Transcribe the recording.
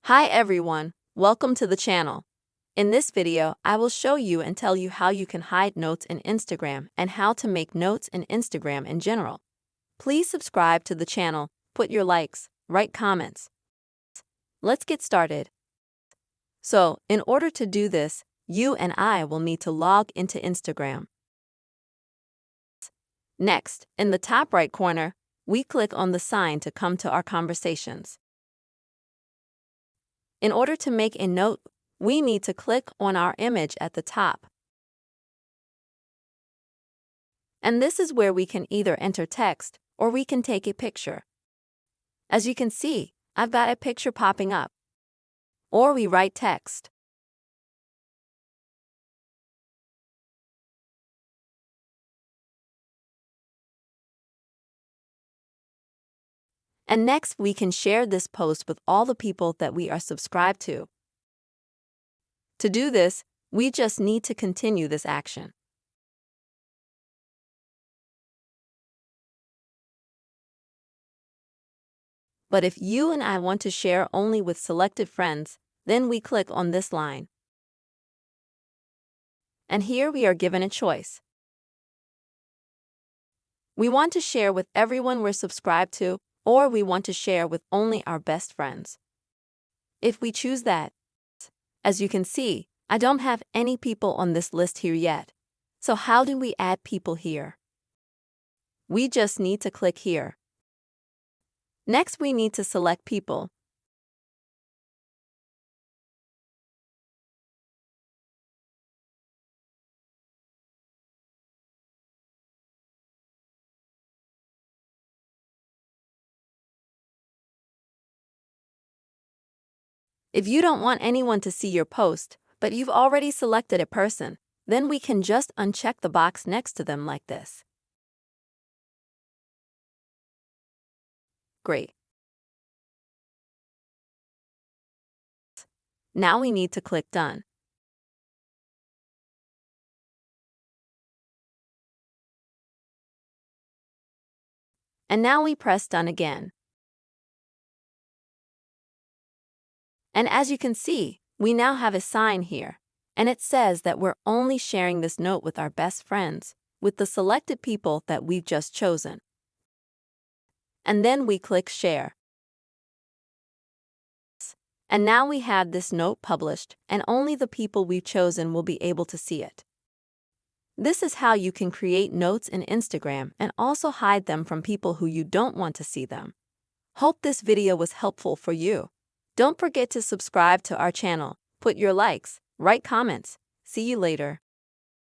Hi everyone, welcome to the channel. In this video, I will show you and tell you how you can hide notes in Instagram and how to make notes in Instagram in general. Please subscribe to the channel, put your likes, write comments. Let's get started. So, in order to do this, you and I will need to log into Instagram. Next, in the top right corner, we click on the sign to come to our conversations. In order to make a note, we need to click on our image at the top. And this is where we can either enter text or we can take a picture. As you can see, I've got a picture popping up. Or we write text. And next, we can share this post with all the people that we are subscribed to. To do this, we just need to continue this action. But if you and I want to share only with selected friends, then we click on this line. And here we are given a choice. We want to share with everyone we're subscribed to, or we want to share with only our best friends. If we choose that, as you can see, I don't have any people on this list here yet. So how do we add people here? We just need to click here. Next, we need to select people. If you don't want anyone to see your post, but you've already selected a person, then we can just uncheck the box next to them like this. Great. Now we need to click Done. And now we press Done again. And as you can see, we now have a sign here, and it says that we're only sharing this note with our best friends, with the selected people that we've just chosen. And then we click Share. And now we have this note published, and only the people we've chosen will be able to see it. This is how you can create notes in Instagram and also hide them from people who you don't want to see them. Hope this video was helpful for you. Don't forget to subscribe to our channel, put your likes, write comments. See you later.